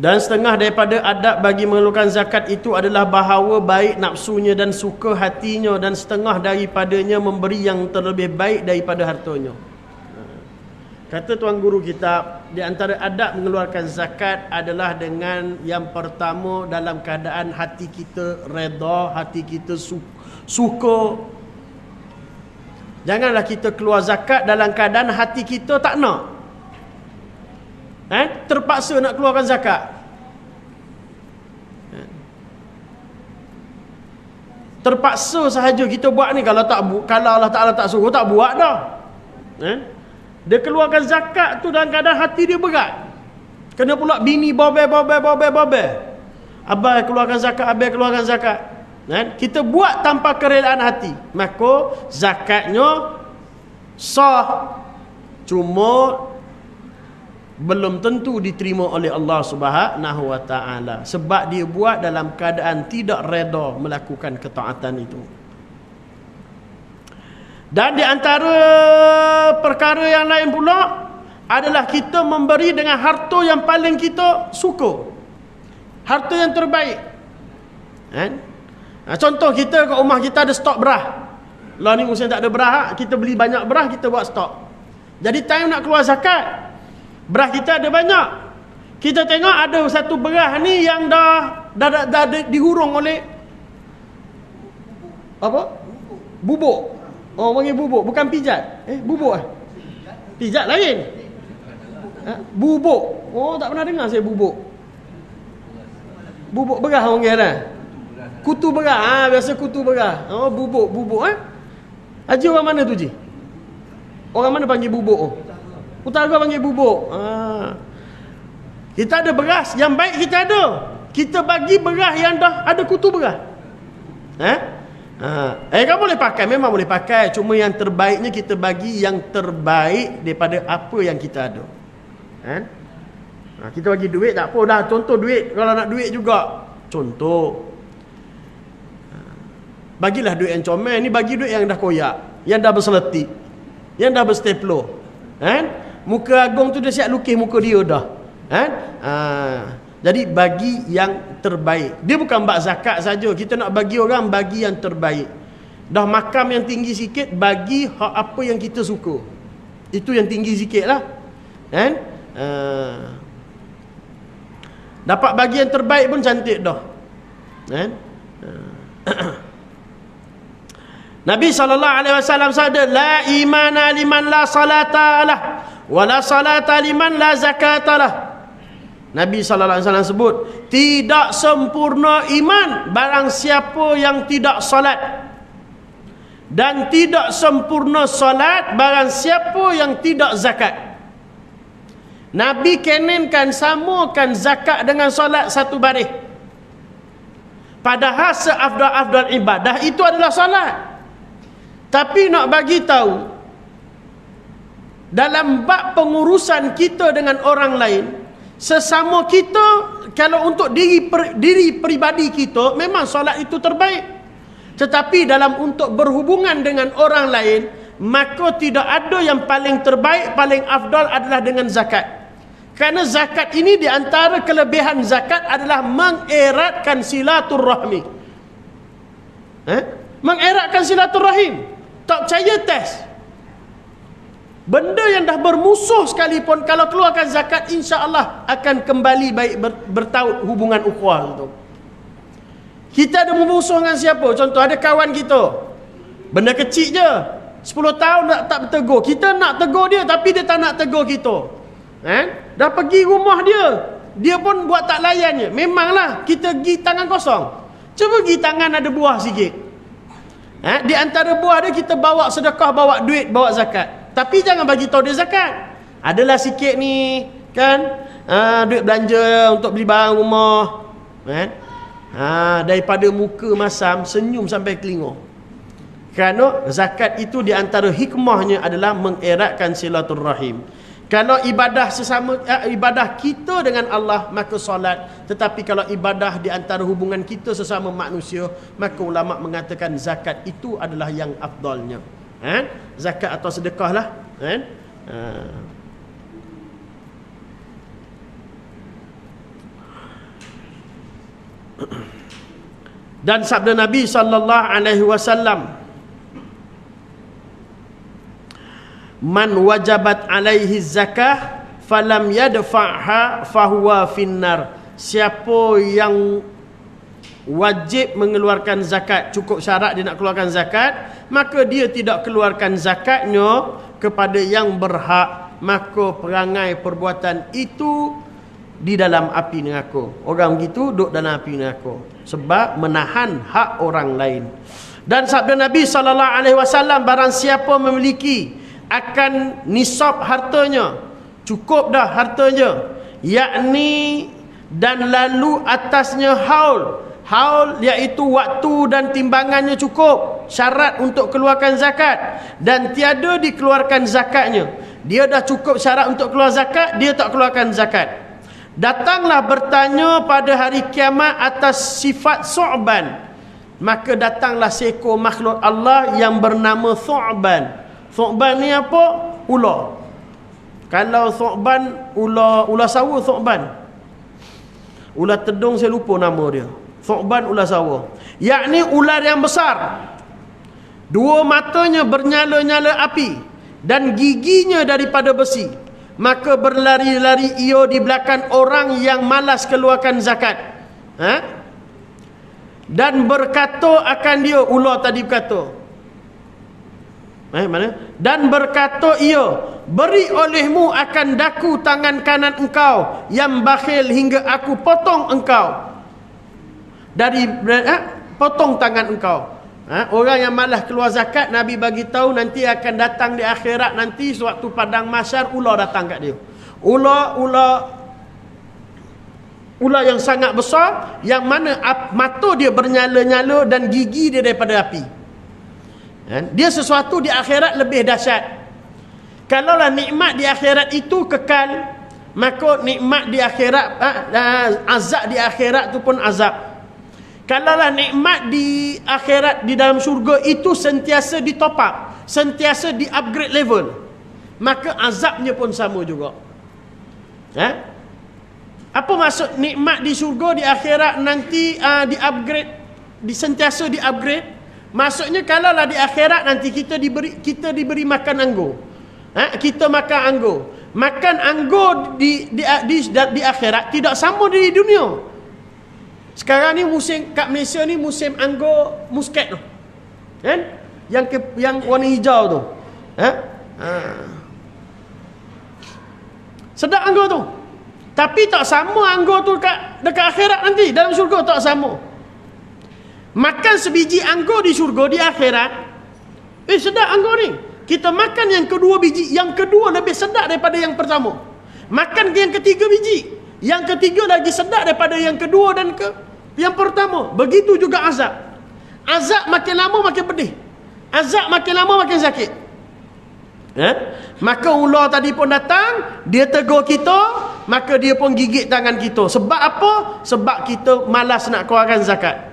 Dan setengah daripada adab bagi mengeluarkan zakat itu adalah bahawa baik nafsunya dan suka hatinya, dan setengah daripadanya memberi yang terlebih baik daripada hartanya. Kata tuan guru kita, di antara adab mengeluarkan zakat adalah dengan yang pertama dalam keadaan hati kita reda, hati kita suka. Janganlah kita keluar zakat dalam keadaan hati kita tak nak. Terpaksa nak keluarkan zakat. Terpaksa sahaja kita buat ni. Kalau Allah Ta'ala tak suruh, tak buat dah. Dia keluarkan zakat tu dalam keadaan hati dia berat. Kena pula bini babel. Abang keluarkan zakat, abang keluarkan zakat. Kita buat tanpa kerelaan hati, maka zakatnya sah, cuma belum tentu diterima oleh Allah Subhanahu wa taala, sebab dia buat dalam keadaan tidak reda melakukan ketaatan itu. Dan di antara perkara yang lain pula adalah kita memberi dengan harta yang paling kita suka, harta yang terbaik. Contoh, kita kat rumah kita ada stok beras. Lah ni musim tak ada beras, kita beli banyak beras, kita buat stok. Jadi time nak keluar zakat, beras kita ada banyak. Kita tengok ada satu beras ni yang dah dihurung oleh apa? Bubuk. Oh, panggil bubuk, bukan pijat. Bubuk ah. Pijat lain. Bubuk. Oh, tak pernah dengar saya bubuk. Bubuk beras orang panggil dah. Kutu beras. Biasa kutu beras. Oh, bubuk Haji orang mana tu, Ji? Orang mana panggil bubuk? Utara panggil bubuk. Kita ada beras yang baik, kita ada. Kita bagi beras yang dah ada kutu beras. Kau boleh pakai, memang boleh pakai. Cuma yang terbaiknya kita bagi yang terbaik daripada apa yang kita ada. Kan? Kita bagi duit tak apa dah. Contoh duit, kalau nak duit juga. Contoh. Bagilah duit yang comel. Ni bagi duit yang dah koyak, yang dah berseletik, yang dah berstapler. Kan? Muka Agong tu dia siap lukis muka dia dah. Kan? Jadi bagi yang terbaik. Dia bukan bak zakat saja. Kita nak bagi orang, bagi yang terbaik. Dah makam yang tinggi sikit, bagi apa yang kita suka. Itu yang tinggi sikit lah. Kan? Dapat bagi yang terbaik pun cantik dah. Kan? Nabi SAW sabda, la imana liman la salata lah, wa la salata liman la zakata lah. Nabi SAW sebut, tidak sempurna iman barang siapa yang tidak salat, dan tidak sempurna salat barang siapa yang tidak zakat. Nabi kenenkan samakan zakat dengan salat satu baris. Padahal seafdal-afdal ibadah itu adalah salat. Tapi nak bagi tahu, dalam bab pengurusan kita dengan orang lain, sesama kita, kalau untuk diri peribadi kita, memang solat itu terbaik. Tetapi dalam untuk berhubungan dengan orang lain, maka tidak ada yang paling terbaik, paling afdal adalah dengan zakat. Kerana zakat ini, di antara kelebihan zakat adalah mengeratkan silaturrahmi. Mengeratkan silaturrahim. Tak percaya test. Benda yang dah bermusuh sekalipun, kalau keluarkan zakat, insya-Allah akan kembali baik, bertaut hubungan ukhuwah itu. Kita ada bermusuh dengan siapa? Contoh, ada kawan kita, benda kecil je, 10 tahun tak bertegur. Kita nak tegur dia, tapi dia tak nak tegur kita. Dah pergi rumah dia, dia pun buat tak layannya. Memanglah kita pergi tangan kosong. Cuba pergi tangan ada buah sikit. Di antara buah dia, kita bawa sedekah, bawa duit, bawa zakat. Tapi jangan bagi tahu dia zakat. Adalah sikit ni, kan, duit belanja untuk beli barang rumah, kan. Daripada muka masam, senyum sampai telinga. Kerana zakat itu di antara hikmahnya adalah mengeratkan silaturrahim. Kalau ibadah sesama, ibadah kita dengan Allah, maka solat. Tetapi kalau ibadah di antara hubungan kita sesama manusia, maka ulama mengatakan zakat itu adalah yang afdalnya. Zakat atau sedekah lah. Dan sabda Nabi SAW, man wajabat alaihi zakah falam yadfa'ha fahuwa finnar. Siapa yang wajib mengeluarkan zakat, cukup syarat dia nak keluarkan zakat, maka dia tidak keluarkan zakatnya kepada yang berhak, maka perangai perbuatan itu di dalam api neraka. Orang begitu duduk dalam api neraka sebab menahan hak orang lain. Dan sabda Nabi SAW, barang siapa memiliki akan nisab hartanya, cukup dah hartanya, yakni dan lalu atasnya haul iaitu waktu dan timbangannya cukup, syarat untuk keluarkan zakat, dan tiada dikeluarkan zakatnya, dia dah cukup syarat untuk keluar zakat, dia tak keluarkan zakat, datanglah bertanya pada hari kiamat atas sifat Thu'ban, maka datanglah seekor makhluk Allah yang bernama Thu'ban. Thu'ban ni apa? Ular. Kalau Thu'ban, ular sawa Thu'ban. Ular tedung saya lupa nama dia. Thu'ban ular sawa. Yakni ular yang besar. Dua matanya bernyala-nyala api dan giginya daripada besi. Maka berlari-lari ia di belakang orang yang malas keluarkan zakat. Dan berkata akan dia, ular tadi berkata, mana? Dan berkata ia, beri olehmu akan daku tangan kanan engkau yang bakhil hingga aku potong engkau dari potong tangan engkau. Orang yang malas keluar zakat, Nabi bagi tahu nanti akan datang di akhirat, nanti sewaktu padang mahsyar, ular datang kat dia. Ular Ular yang sangat besar, yang mana mata dia bernyala-nyala dan gigi dia daripada api. Dia sesuatu di akhirat lebih dahsyat. Kalaulah nikmat di akhirat itu kekal, maka nikmat di akhirat, azab di akhirat tu pun azab. Kalaulah nikmat di akhirat di dalam syurga itu sentiasa di top up, sentiasa di upgrade level, maka azabnya pun sama juga. Apa maksud nikmat di syurga di akhirat nanti di upgrade, sentiasa di upgrade? Maksudnya kalaulah di akhirat nanti kita diberi makan anggur. Kita makan anggur. Makan anggur di akhirat tidak sama di dunia. Sekarang ni musim kat Malaysia ni musim anggur muskat tu. Kan? Yang warna hijau tu. Sedap anggur tu. Tapi tak sama anggur tu dekat akhirat nanti. Dalam syurga tak sama. Makan sebiji anggur di syurga, di akhirat, sedap anggur ni. Kita makan yang kedua biji, yang kedua lebih sedap daripada yang pertama. Makan yang ketiga biji, yang ketiga lagi sedap daripada yang kedua dan yang pertama. Begitu juga azab. Azab makin lama makin pedih. Azab makin lama makin sakit. Maka ular tadi pun datang, dia tegur kita, maka dia pun gigit tangan kita. Sebab apa? Sebab kita malas nak keluarkan zakat.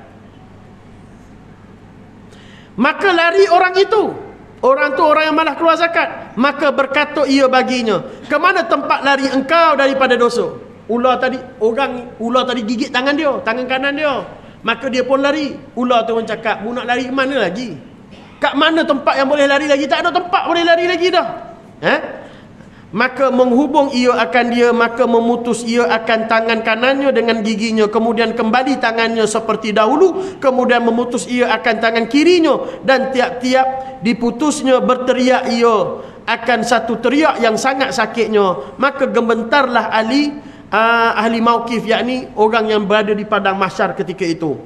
Maka lari orang itu. Orang tu orang yang malas keluar zakat. Maka berkata ia baginya, ke mana tempat lari engkau daripada dosa? Ular tadi gigit tangan dia, tangan kanan dia. Maka dia pun lari. Ular tu pun cakap, mu nak lari ke mana lagi? Kat mana tempat yang boleh lari lagi? Tak ada tempat boleh lari lagi dah. Maka menghubung ia akan dia, maka memutus ia akan tangan kanannya dengan giginya, kemudian kembali tangannya seperti dahulu, kemudian memutus ia akan tangan kirinya, dan tiap-tiap diputusnya berteriak ia akan satu teriak yang sangat sakitnya. Maka gementarlah ahli mauqif, yakni orang yang berada di padang mahsyar ketika itu.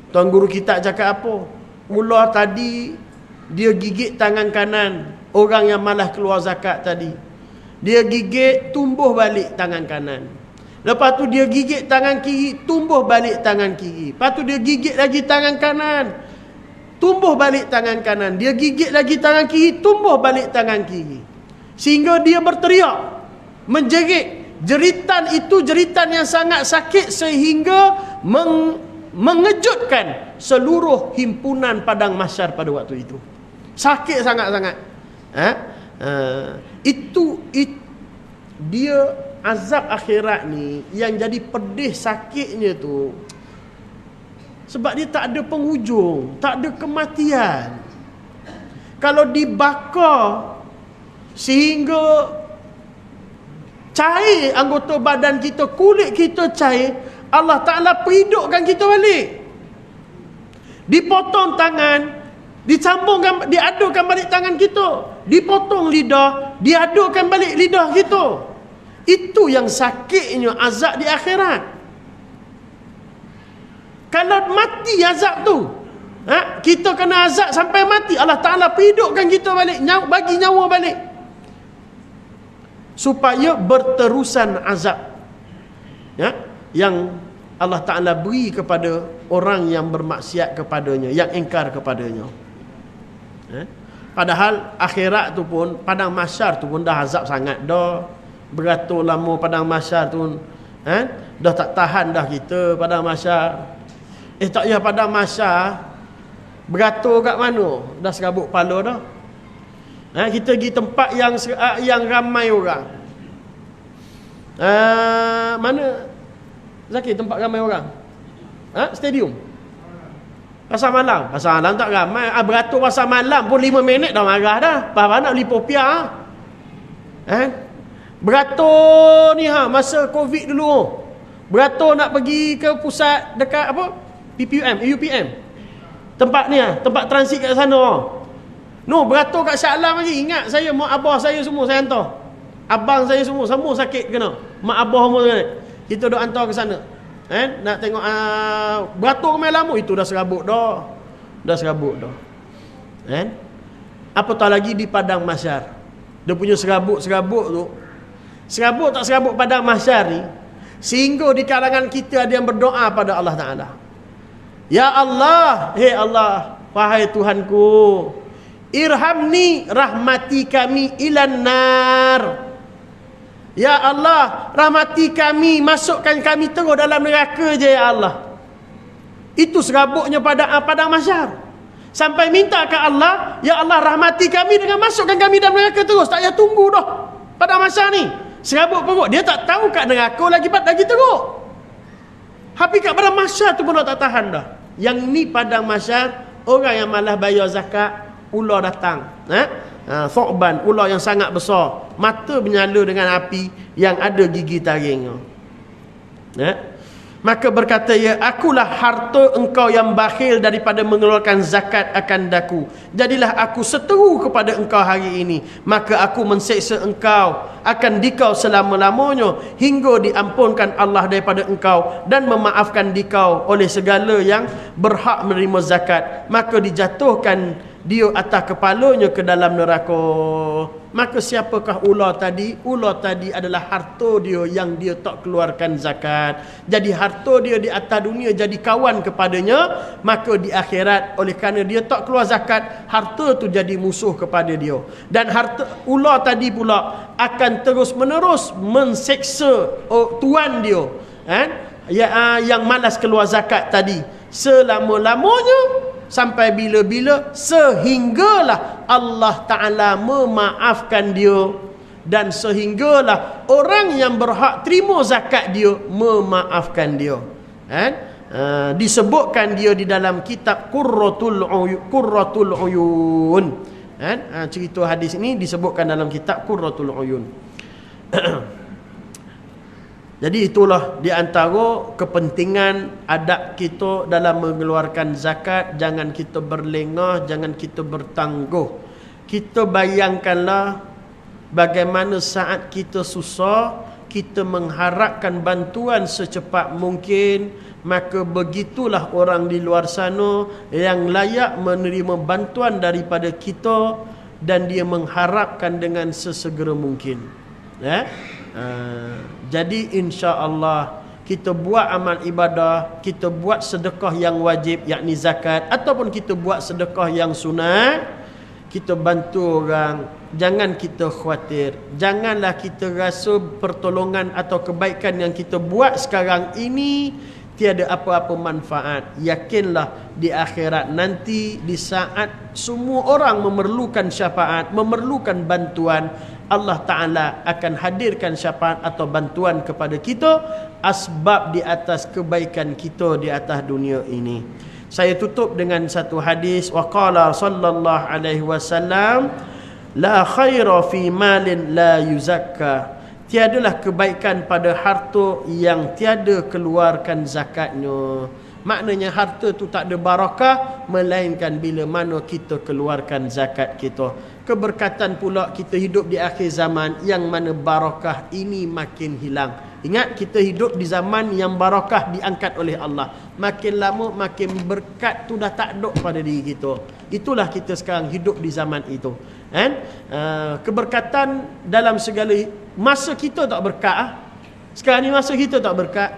Tuan guru kita cakap apa? Ular tadi dia gigit tangan kanan orang yang malas keluar zakat tadi. Dia gigit, tumbuh balik tangan kanan. Lepas tu dia gigit tangan kiri, tumbuh balik tangan kiri. Lepas tu dia gigit lagi tangan kanan, tumbuh balik tangan kanan. Dia gigit lagi tangan kiri, tumbuh balik tangan kiri. Sehingga dia berteriak, menjerit. Jeritan itu jeritan yang sangat sakit sehingga mengejutkan seluruh himpunan padang mahsyar pada waktu itu. Sakit sangat-sangat. Itu dia azab akhirat ni yang jadi pedih sakitnya tu. Sebab dia tak ada penghujung, tak ada kematian. Kalau dibakar sehingga cair anggota badan kita, kulit kita cair, Allah Ta'ala perhidupkan kita balik. Dipotong tangan, disambungkan, diadukan balik tangan kita. Dipotong lidah, diadukan balik lidah kita. Itu yang sakitnya azab di akhirat. Kalau mati azab tu, kita kena azab sampai mati, Allah Ta'ala perhidupkan kita balik, bagi nyawa balik, supaya berterusan azab yang Allah Ta'ala beri kepada orang yang bermaksiat kepadanya, yang ingkar kepadanya. Padahal akhirat tu pun, padang mahsyar tu pun dah azab sangat dah. Beratur lama padang mahsyar tu, dah tak tahan dah kita padang mahsyar. Tak payah padang mahsyar, beratur kat mana? Dah serabut kepala dah. Kita pergi tempat yang ramai orang. Mana Zaki tempat ramai orang? Stadium. Pasar malam. Pasar malam tak ramai. Beratur pasar malam pun 5 minit dah marah dah. Apa nak beli popiah? Beratur ni masa Covid dulu. Beratur nak pergi ke pusat dekat apa? PPUM, UPM. Tempat ni tempat transit kat sana. No, beratur kat Shah Alam lagi. Ingat saya, mak abah saya semua saya hantar. Abang saya semua sakit kena. Mak abah semua kena. Kita duk hantar ke sana. Nak tengok beratur ramai lama, itu dah serabut dah. Dah serabut dah. Apatah lagi di padang mahsyar. Dia punya serabut-serabut tu Serabut tak serabut padang mahsyar ni, sehingga di kalangan kita ada yang berdoa pada Allah Ta'ala. Ya Allah, hei Allah, wahai Tuhanku, irhamni, rahmati kami, ilan nar. Ya Allah, rahmati kami, masukkan kami terus dalam neraka je ya Allah. Itu serabutnya pada padang mahsyar. Sampai minta ke Allah, ya Allah rahmati kami dengan masukkan kami dalam neraka terus. Tak payah tunggu dah padang mahsyar ni. Serabut perut. Dia tak tahu kat neraka lagi teruk. Habis kat padang mahsyar tu pun tak tahan dah. Yang ni padang mahsyar, orang yang malas bayar zakat, ular datang. Thokban, ular yang sangat besar. Mata menyala dengan api yang ada gigi taringnya. Maka berkata ia, akulah harta engkau yang bakhil daripada mengeluarkan zakat akan daku. Jadilah aku seteru kepada engkau hari ini. Maka aku menseksa engkau akan dikau selama-lamanya, hingga diampunkan Allah daripada engkau dan memaafkan dikau oleh segala yang berhak menerima zakat. Maka dijatuhkan dia atas kepalanya ke dalam neraka. Maka siapakah ular tadi? Ular tadi adalah harta dia yang dia tak keluarkan zakat. Jadi harta dia di atas dunia jadi kawan kepadanya, maka di akhirat oleh kerana dia tak keluar zakat, harta tu jadi musuh kepada dia. Dan harta ular tadi pula akan terus menerus menseksa tuan dia, yang malas keluar zakat tadi, selama-lamanya, sampai bila-bila, sehinggalah Allah Ta'ala memaafkan dia, dan sehinggalah orang yang berhak terima zakat dia memaafkan dia. Disebutkan dia di dalam kitab Qurratul Uyun. Cerita hadis ini disebutkan dalam kitab Qurratul Uyun. Jadi itulah di antara kepentingan adab kita dalam mengeluarkan zakat. Jangan kita berlengah, jangan kita bertangguh. Kita bayangkanlah bagaimana saat kita susah, kita mengharapkan bantuan secepat mungkin, maka begitulah orang di luar sana yang layak menerima bantuan daripada kita, dan dia mengharapkan dengan sesegera mungkin. Jadi insya-Allah kita buat amal ibadah, kita buat sedekah yang wajib yakni zakat, ataupun kita buat sedekah yang sunat, kita bantu orang. Jangan kita khawatir, janganlah kita rasa pertolongan atau kebaikan yang kita buat sekarang ini tiada apa-apa manfaat. Yakinlah di akhirat nanti, di saat semua orang memerlukan syafaat, memerlukan bantuan, Allah Ta'ala akan hadirkan syafaat atau bantuan kepada kita, asbab di atas kebaikan kita di atas dunia ini. Saya tutup dengan satu hadis. Wa qala sallallahu alaihi wasallam, la khaira fi malin la yuzakka. Tiadalah kebaikan pada harta yang tiada keluarkan zakatnya. Maknanya harta tu tak ada barakah melainkan bila mana kita keluarkan zakat kita. Keberkatan pula kita hidup di akhir zaman yang mana barakah ini makin hilang. Ingat, kita hidup di zaman yang barakah diangkat oleh Allah. Makin lama makin berkat tu dah tak ada pada diri kita. Itulah kita sekarang hidup di zaman itu. Keberkatan dalam segala masa kita tak berkat. Sekarang ni masa kita tak berkat.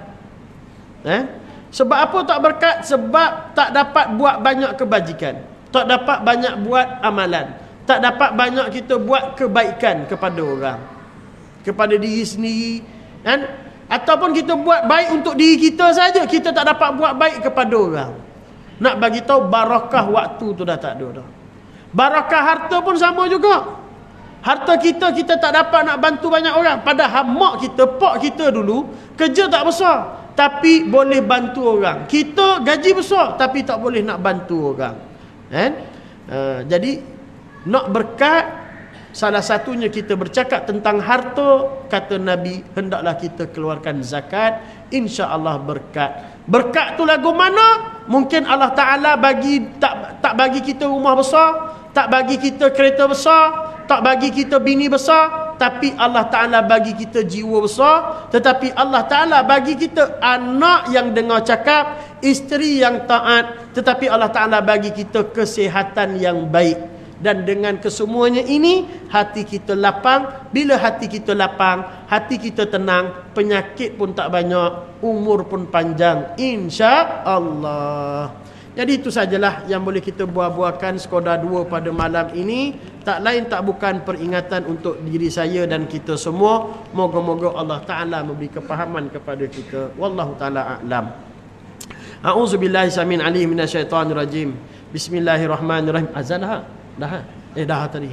Sebab apa tak berkat? Sebab tak dapat buat banyak kebajikan, tak dapat banyak buat amalan, tak dapat banyak kita buat kebaikan kepada orang, kepada diri sendiri, ataupun kita buat baik untuk diri kita saja, kita tak dapat buat baik kepada orang. Nak bagi tahu barakah waktu tu dah tak ada dah. Barakah harta pun sama juga. Harta kita tak dapat nak bantu banyak orang. Padahal mak kita, pak kita dulu kerja tak besar, tapi boleh bantu orang. Kita gaji besar tapi tak boleh nak bantu orang. Jadi nak berkat, salah satunya kita bercakap tentang harta. Kata Nabi, hendaklah kita keluarkan zakat, insya-Allah berkat. Berkat tu lagu mana? Mungkin Allah Ta'ala bagi tak bagi kita rumah besar, tak bagi kita kereta besar, tak bagi kita bini besar, tapi Allah Ta'ala bagi kita jiwa besar. Tetapi Allah Ta'ala bagi kita anak yang dengar cakap, isteri yang taat. Tetapi Allah Ta'ala bagi kita kesihatan yang baik. Dan dengan kesemuanya ini, hati kita lapang. Bila hati kita lapang, hati kita tenang, penyakit pun tak banyak, umur pun panjang, insya-Allah. Jadi itu sajalah yang boleh kita buah-buahkan sekadar dua pada malam ini. Tak lain tak bukan peringatan untuk diri saya dan kita semua. Moga-moga Allah Ta'ala memberi kepahaman kepada kita. Wallahu ta'ala a'lam. A'udzubillahi samin alim minasyaitanir rajim. Bismillahirrahmanirrahim. Azan dah? Dah? Dah tadi.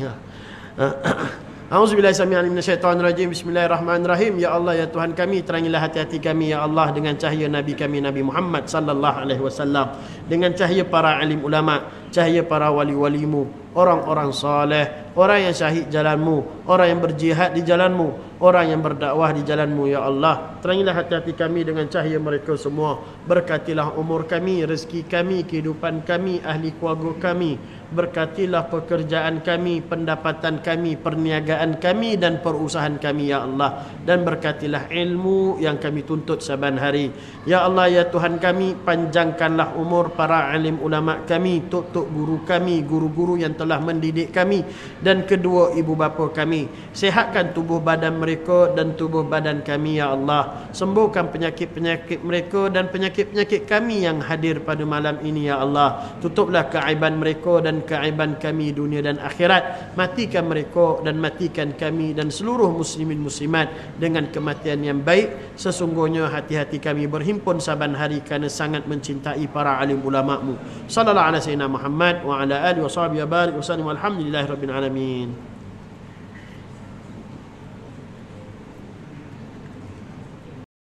A'udzubillahi samin alim minasyaitanir rajim. Bismillahirrahmanirrahim. Ya Allah, ya Tuhan kami, terangilah hati-hati kami ya Allah dengan cahaya Nabi kami Nabi Muhammad sallallahu alaihi wasallam, dengan cahaya para alim ulama, cahaya para wali-walimu, orang-orang saleh, orang yang syahid jalanmu, orang yang berjihad di jalanmu, orang yang berdakwah di jalanmu ya Allah. Terangilah hati-hati kami dengan cahaya mereka semua. Berkatilah umur kami, rezeki kami, kehidupan kami, ahli keluarga kami. Berkatilah pekerjaan kami, pendapatan kami, perniagaan kami dan perusahaan kami ya Allah. Dan berkatilah ilmu yang kami tuntut saban hari. Ya Allah, ya Tuhan kami, panjangkanlah umur para alim ulama kami, tok-tok guru kami, guru-guru yang telah mendidik kami, dan kedua ibu bapa kami. Sehatkan tubuh badan mereka dan tubuh badan kami ya Allah. Sembuhkan penyakit-penyakit mereka dan penyakit-penyakit kami yang hadir pada malam ini ya Allah. Tutuplah keaiban mereka dan keaiban kami dunia dan akhirat. Matikan mereka dan matikan kami dan seluruh muslimin muslimat dengan kematian yang baik. Sesungguhnya hati-hati kami berhimpun saban hari kerana sangat mencintai para alim ulama-Mu. Sallallahu alaihi wasallam Muhammad wa ala alihi wa sahbihi wa barik wa sallim. Alhamdulillahirabbil alamin.